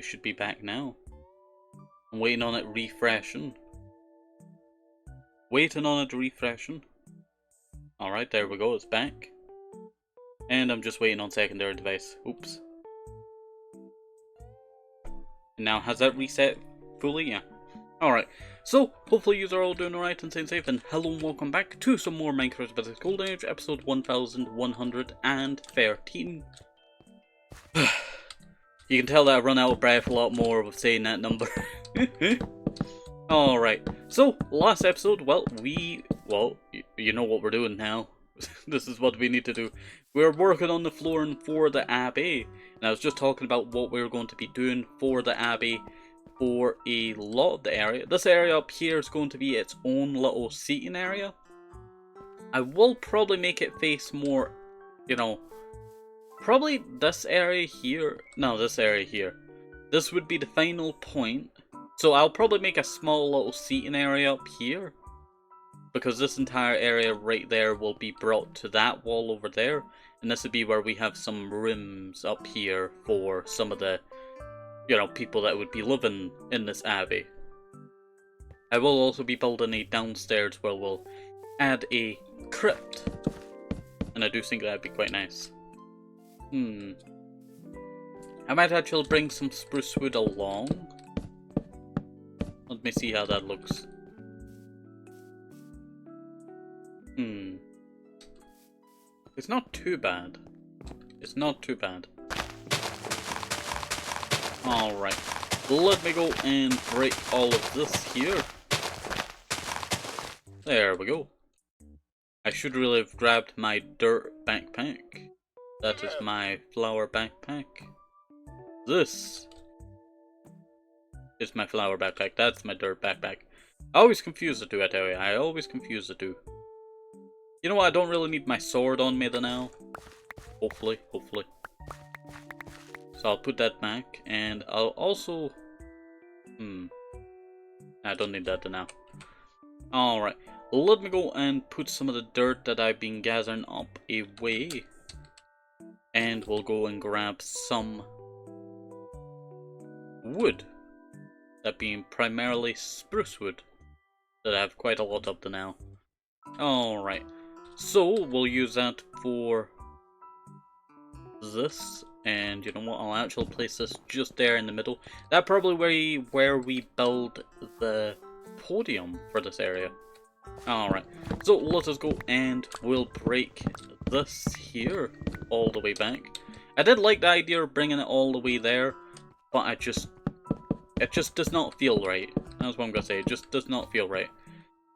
It should be back now. I'm waiting on it refreshing. Waiting on it refreshing. Alright, there we go, it's back. And I'm just waiting on secondary device. Oops. And now, has that reset fully? Yeah. Alright, so hopefully you are all doing alright and staying safe, and hello and welcome back to some more Minecraft Basics Golden Age, episode 1113. You can tell that I run out of breath a lot more with saying that number. Alright, so last episode, you know what we're doing now. This is what we need to do. We're working on the flooring for the Abbey, and I was just talking about what we were going to be doing for the Abbey for a lot of the area. This area up here is going to be its own little seating area. I will probably make it face more, probably this area here. No, this area here. This would be the final point. So I'll probably make a small little seating area up here, because this entire area right there will be brought to that wall over there, and this would be where we have some rooms up here for some of the people that would be living in this abbey. I will also be building a downstairs where we'll add a crypt, and I do think that'd be quite nice. I might actually bring some spruce wood along. Let me see how that looks. It's not too bad. It's not too bad. Alright, let me go and break all of this here. There we go. I should really have grabbed my dirt backpack. That is my flower backpack. This is my flower backpack. That's my dirt backpack. I always confuse the two, I tell you. I always confuse the two. You know what? I don't really need my sword on me now. Hopefully. So I'll put that back, and I'll also... I don't need that now. Alright, let me go and put some of the dirt that I've been gathering up away. And we'll go and grab some wood. That being primarily spruce wood, that I have quite a lot of now. Alright, so we'll use that for this. And you know what, I'll actually place this just there in the middle. That's probably where we build the podium for this area. Alright, so let us go and we'll break this here all the way back. I did like the idea of bringing it all the way there, but it just does not feel right. That's what I'm gonna say, it just does not feel right.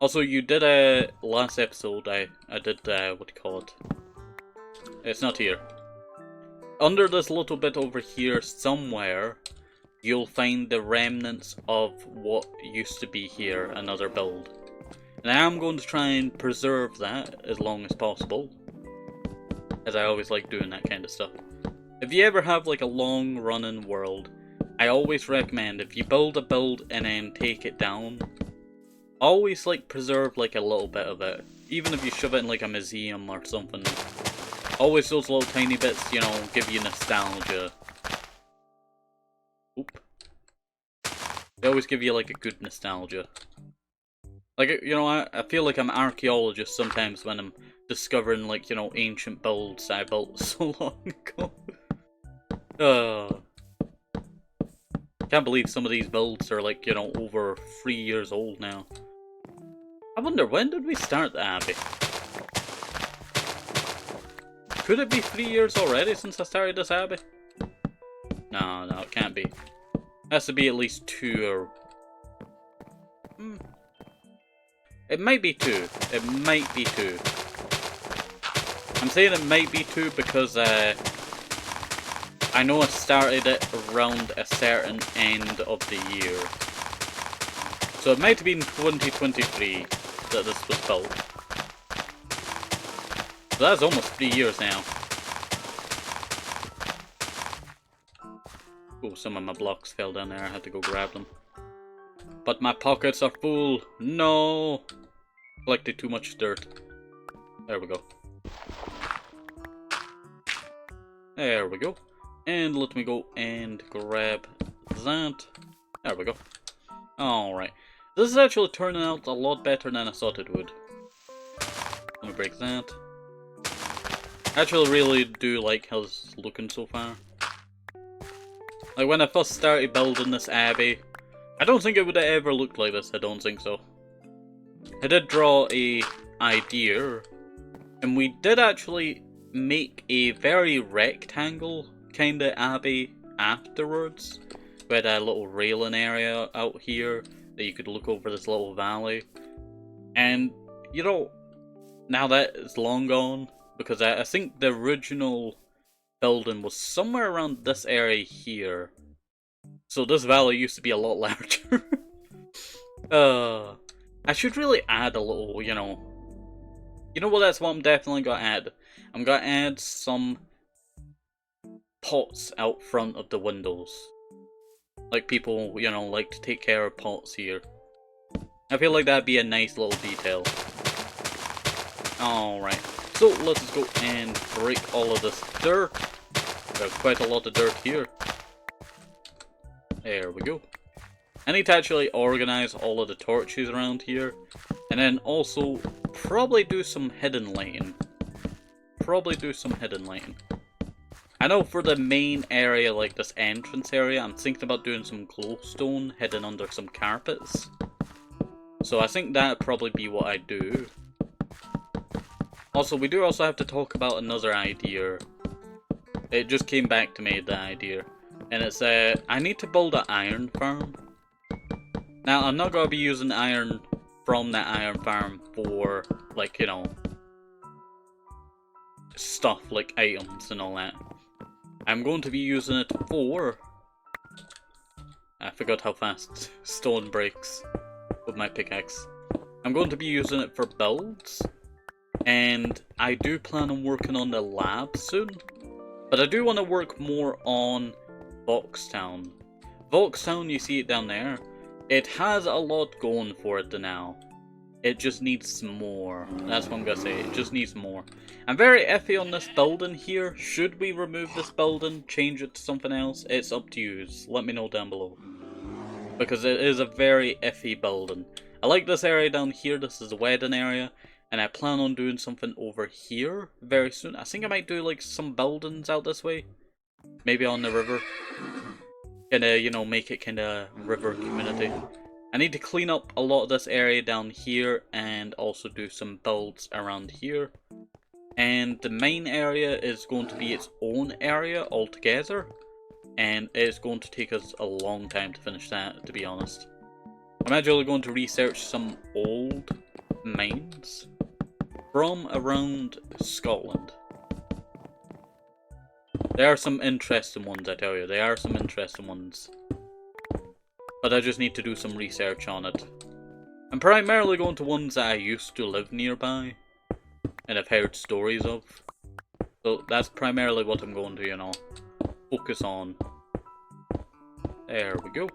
Also, you did last episode, I did, what do you call it? It's not here. Under this little bit over here somewhere, you'll find the remnants of what used to be here, another build. And I am going to try and preserve that as long as possible, as I always like doing that kind of stuff. If you ever have like a long running world, I always recommend, if you build a build and then take it down, always like preserve like a little bit of it. Even if you shove it in like a museum or something. Always those little tiny bits, give you nostalgia. Oop. They always give you like a good nostalgia. Like, I feel like I'm an archaeologist sometimes when I'm discovering like, ancient builds I built so long ago. Can't believe some of these builds are like, over 3 years old now. I wonder, when did we start the Abbey? Could it be 3 years already since I started this Abbey? No, it can't be. It has to be at least 2 or... It might be 2. It might be 2. I'm saying it might be 2 because I know I started it around a certain end of the year. So it might have been 2023 that this was built. So that's almost 3 years now. Oh, some of my blocks fell down there. I had to go grab them. But my pockets are full. No! Collected too much dirt. There we go. There we go. And let me go and grab that. There we go. Alright. This is actually turning out a lot better than I thought it would. Let me break that. I actually really do like how it's looking so far. Like when I first started building this abbey, I don't think it would have ever looked like this, I don't think so. I did draw a idea, and we did actually make a very rectangle kind of abbey afterwards. We had a little railing area out here that you could look over this little valley. And, you know, now that is long gone, because I think the original building was somewhere around this area here. So this valley used to be a lot larger. I should really add a little, you know what, that's what I'm definitely gonna add. I'm gonna add some pots out front of the windows. Like people, you know, like to take care of pots here. I feel like that'd be a nice little detail. Alright, so let's go and break all of this dirt. There's quite a lot of dirt here. There we go. I need to actually organize all of the torches around here. And then also, probably do some hidden lighting. I know for the main area, like this entrance area, I'm thinking about doing some glowstone hidden under some carpets. So I think that'd probably be what I do. Also, we do also have to talk about another idea. It just came back to me, the idea. And it's, I need to build an iron farm. Now, I'm not going to be using iron from that iron farm for, like, you know, stuff like items and all that. I'm going to be using it for... I forgot how fast stone breaks with my pickaxe. I'm going to be using it for builds. And I do plan on working on the lab soon. But I do want to work more on Voxtown. Voxtown, you see it down there. It has a lot going for it now. It just needs more. That's what I'm gonna say. It just needs more. I'm very iffy on this building here. Should we remove this building, change it to something else? It's up to you. Let me know down below. Because it is a very iffy building. I like this area down here. This is the wedding area. And I plan on doing something over here very soon. I think I might do like some buildings out this way. Maybe on the river. Kinda, you know, make it kinda river community. I need to clean up a lot of this area down here and also do some builds around here. And the main area is going to be its own area altogether. And it's going to take us a long time to finish that, to be honest. I'm actually going to research some old mines from around Scotland. There are some interesting ones, I tell you. There are some interesting ones. But I just need to do some research on it. I'm primarily going to ones that I used to live nearby. And I've heard stories of. So that's primarily what I'm going to, you know, focus on. There we go.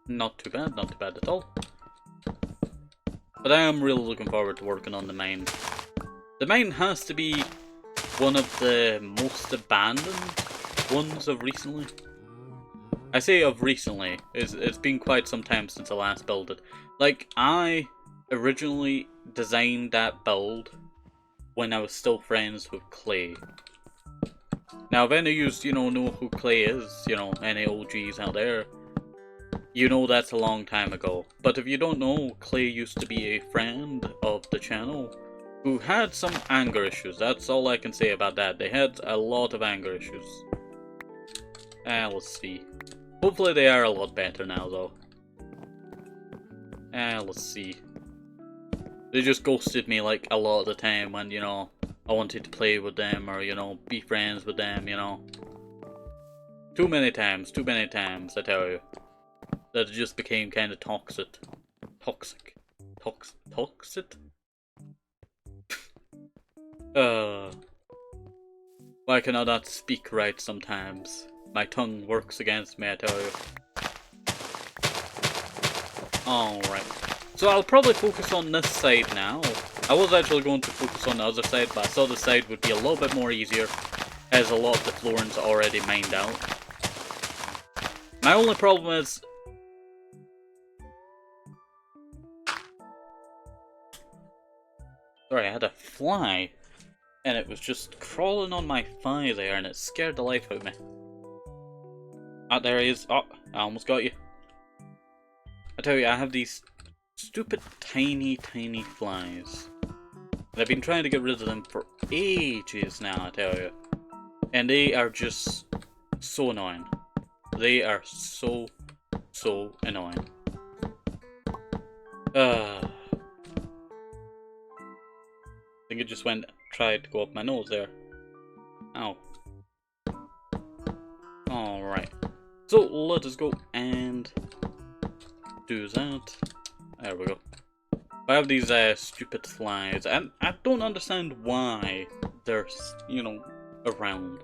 Not too bad at all. But I am really looking forward to working on the mine. The mine has to be one of the most abandoned ones of recently. I say of recently, it's been quite some time since I last built it. Like, I originally designed that build when I was still friends with Clay. Now, if any of you, know who Clay is, any OGs out there, you know that's a long time ago. But if you don't know, Clay used to be a friend of the channel who had some anger issues. That's all I can say about that. They had a lot of anger issues. Let's see. Hopefully they are a lot better now, though. Let's see. They just ghosted me, like, a lot of the time when, I wanted to play with them or, be friends with them, Too many times, I tell you. That it just became kind of toxic. Toxic? Why can I not speak right sometimes? My tongue works against me, I tell you. Alright. So I'll probably focus on this side now. I was actually going to focus on the other side, but I thought this side would be a little bit more easier, as a lot of the floorings are already mined out. My only problem is... Sorry, I had a fly, and it was just crawling on my thigh there, and it scared the life out of me. Ah, there he is. Oh, I almost got you. I tell you, I have these stupid tiny flies. And I've been trying to get rid of them for ages now, I tell you. And they are just so annoying. They are so annoying. I think it just tried to go up my nose there. Ow. Alright. So let us go and do that. There we go. I have these stupid flies, and I don't understand why they're, you know, around.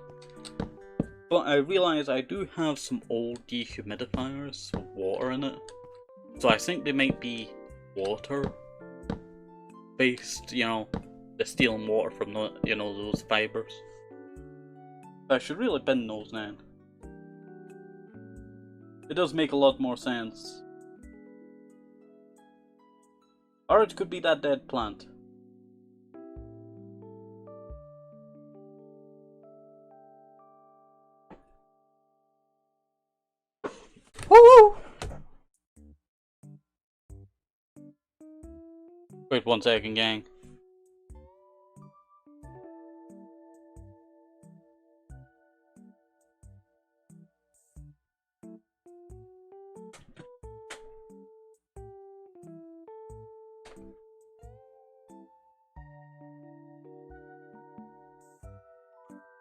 But I realize I do have some old dehumidifiers with water in it. So I think they might be water based, you know, the stealing water from the, you know, those fibers. I should really bin those now. It does make a lot more sense. Or it could be that dead plant. Woo! Wait 1 second, gang.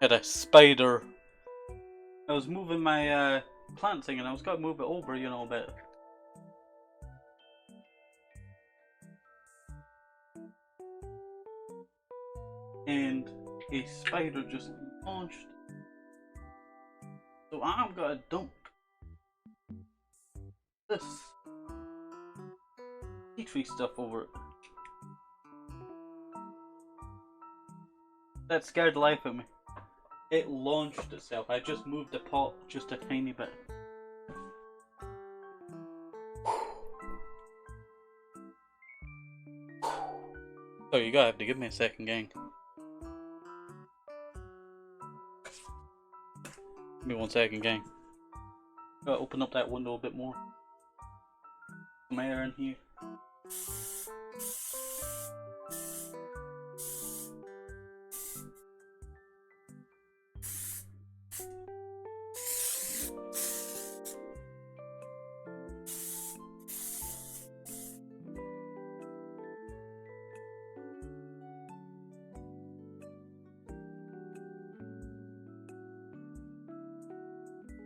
Had a spider. I was moving my plant thing and I was gonna move it over, you know, a bit. And a spider just launched. So I'm gonna dump this tea tree stuff over it. That scared the life out of me. It launched itself. I just moved the pot just a tiny bit. So you gotta have to give me a second, gang. Give me 1 second, gang. Gotta open up that window a bit more. Some air in here.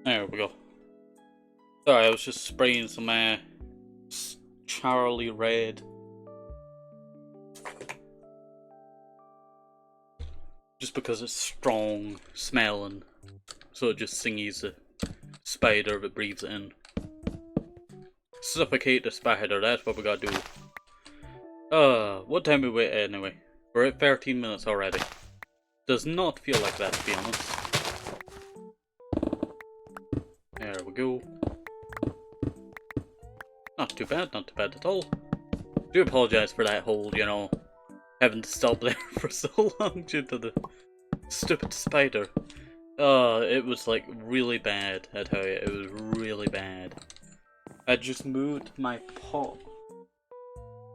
There we go. Sorry, I was just spraying some Charlie Red. Just because it's strong smelling. So it just thingies the spider that breathes it in. Suffocate the spider, that's what we gotta do. What time are we at anyway? We're at 13 minutes already. Does not feel like that, to be honest. There we go. Not too bad at all. Do apologise for that whole, you know, having to stop there for so long due to the stupid spider. It was like really bad, I tell you, it was really bad. I just moved my pot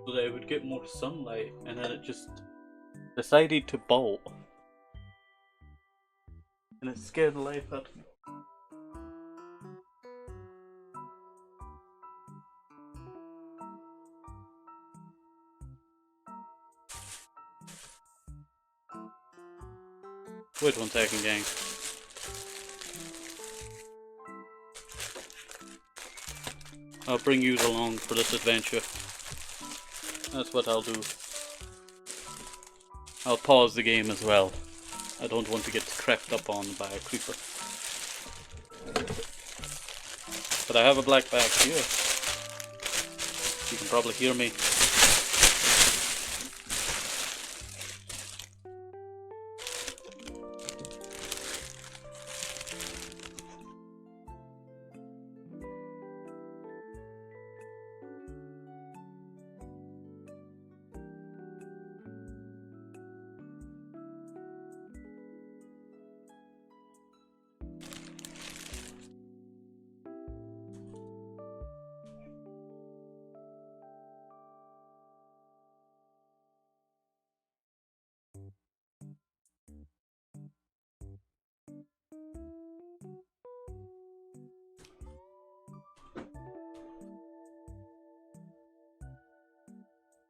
so that it would get more sunlight, and then it just decided to bolt. And it scared the life out of me. Wait 1 second, gang. I'll bring you along for this adventure. That's what I'll do. I'll pause the game as well. I don't want to get crept up on by a creeper. But I have a black bag here. You can probably hear me.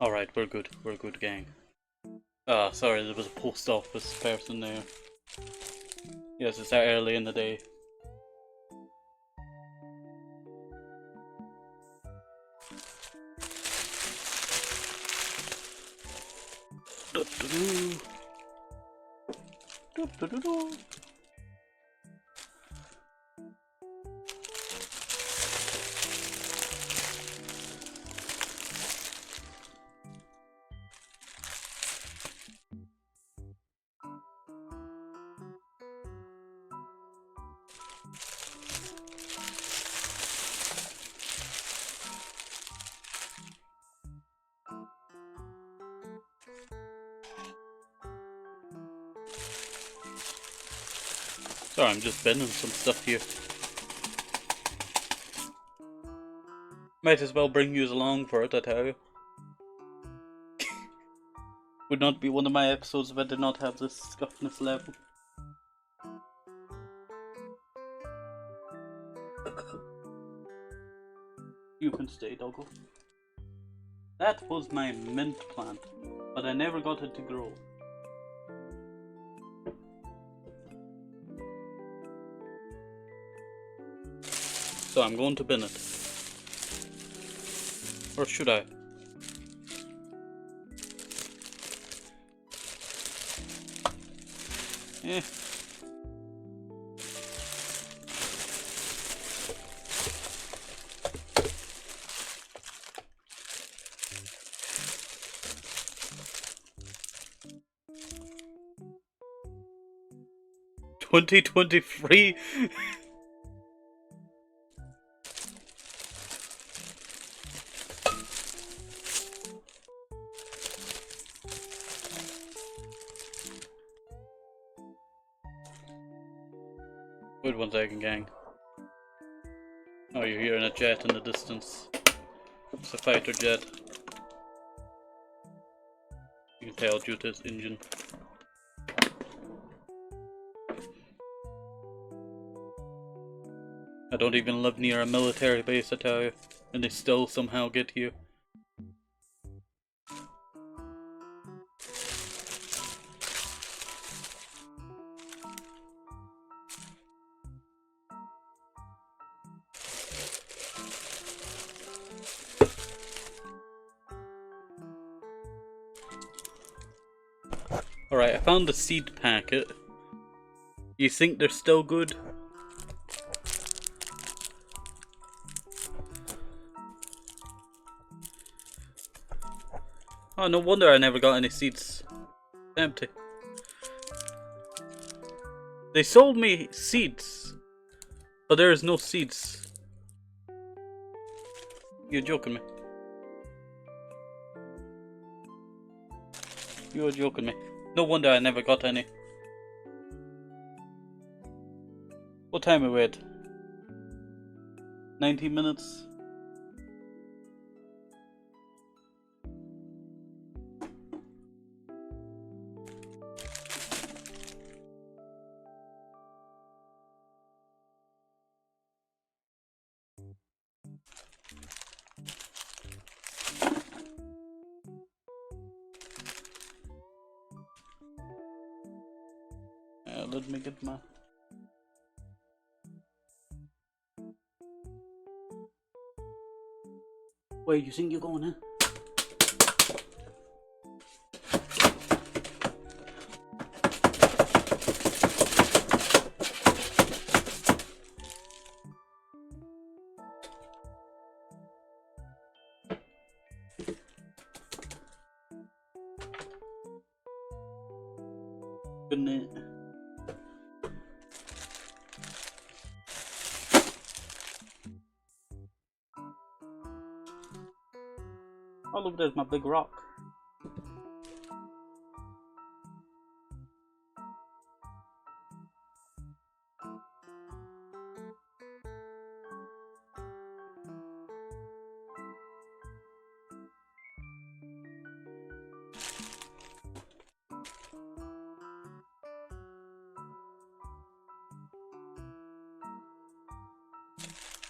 Alright, we're good. We're good, gang. Ah, sorry, there was a post office person there. Yes, it's that early in the day. Sorry, I'm just bending some stuff here. Might as well bring you along for it, I tell you. Would not be one of my episodes if I did not have this scuffness level. You can stay, doggo. That was my mint plant, but I never got it to grow. So I'm going to bin it. Or should I? Eh. $2023. Wait 1 second, gang. Oh, you're hearing a jet in the distance. It's a fighter jet. You can tell due to its engine. I don't even live near a military base, I tell you, and they still somehow get here. Alright, I found the seed packet. You think they're still good? Oh, no wonder I never got any seeds. Empty. They sold me seeds, but there is no seeds. You're joking me. You're joking me. No wonder I never got any. What time are we at? 19 minutes? Let me get my... Where you think you're going, huh? Good night. Oh look, there's my big rock.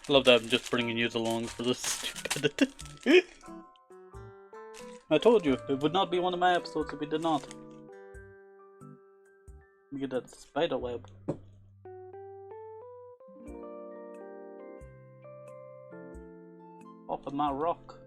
I love that I'm just bringing you along for this stupidity. I told you, it would not be one of my episodes if we did not. Look at that spider web. Off of my rock.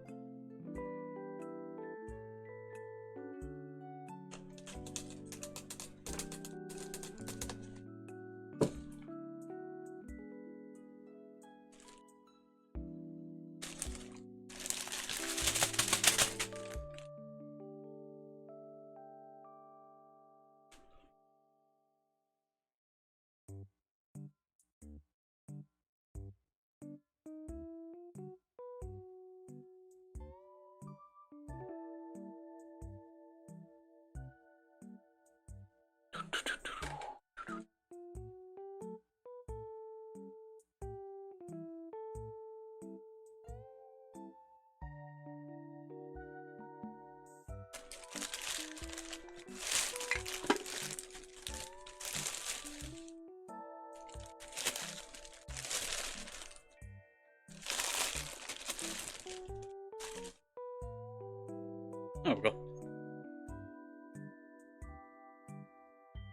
There we go.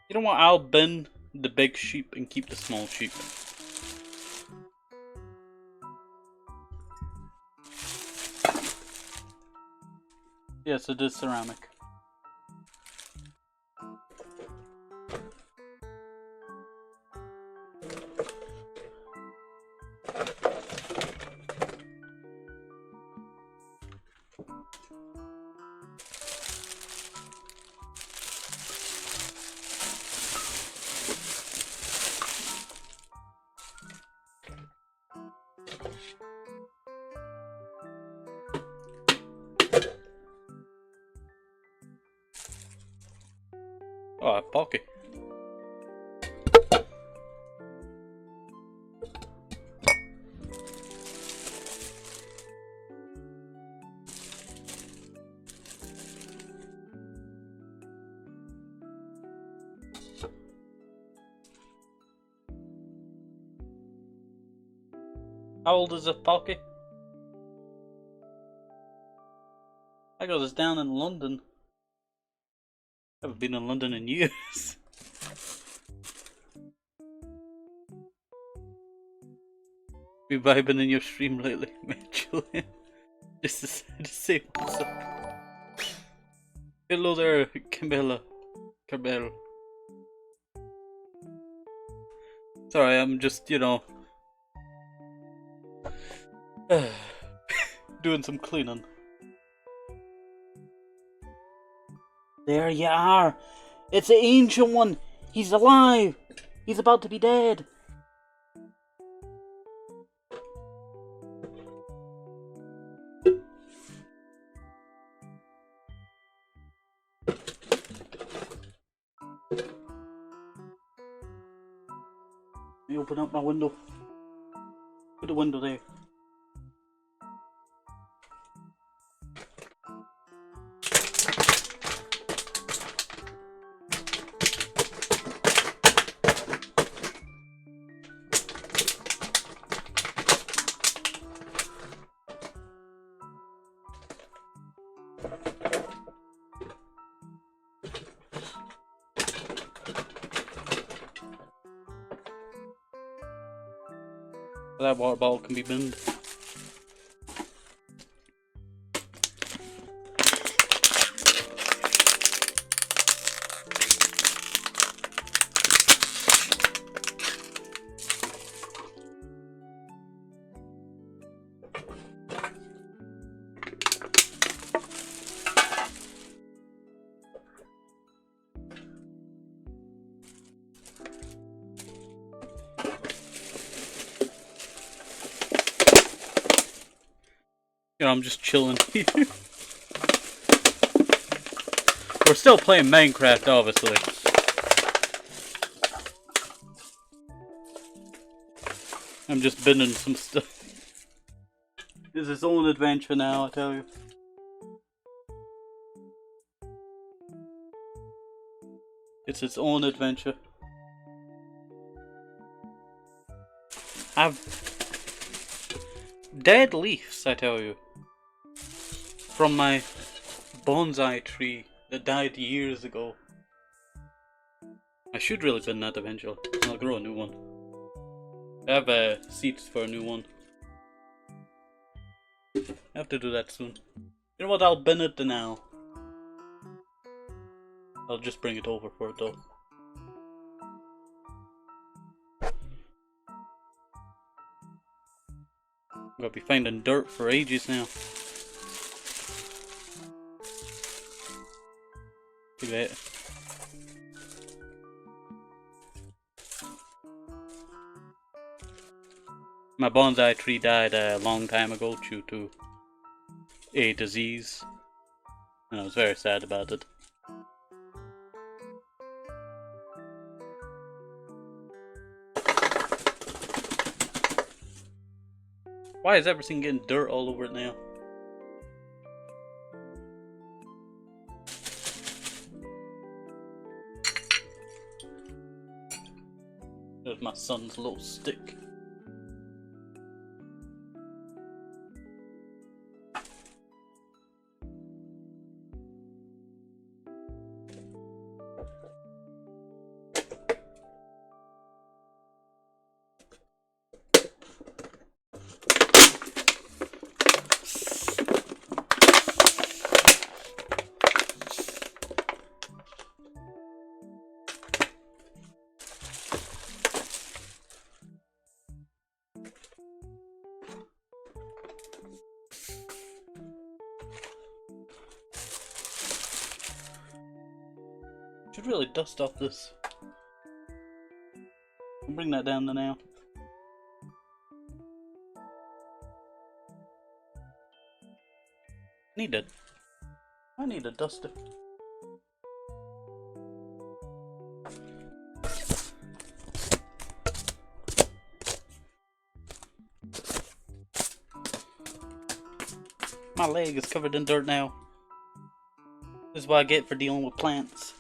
You know what? I'll bin the big sheep and keep the small sheep. Yes, it is ceramic. Oh, a pocket. How old is a pocket? I got this down in London. I haven't been in London in years. We vibing in your stream lately, Julian. Just to say what's up. Hello there, Camilla. Cabell. Sorry, I'm just, you know, doing some cleaning. There you are! It's the ancient one! He's alive! He's about to be dead! Let me open up my window. Put the window there. That water bottle can be binned. You know, I'm just chilling here. We're still playing Minecraft, obviously. I'm just binning some stuff. It's its own adventure now, I tell you. It's its own adventure. I've dead leaves, I tell you. From my bonsai tree that died years ago. I should really bin that eventually. I'll grow a new one. I have seeds for a new one. I have to do that soon. You know what? I'll bin it now. I'll just bring it over for it though. I'm gonna be finding dirt for ages now. Look at that. My bonsai tree died a long time ago due to a disease, and I was very sad about it. Why is everything getting dirt all over it now? There's my son's little stick. Should really dust off this. I'll bring that down to now. I need a duster. My leg is covered in dirt now. This is what I get for dealing with plants.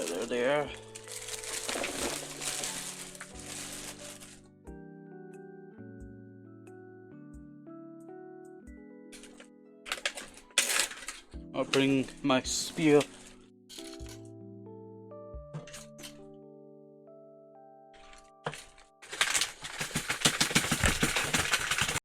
There they are. I'll bring my spear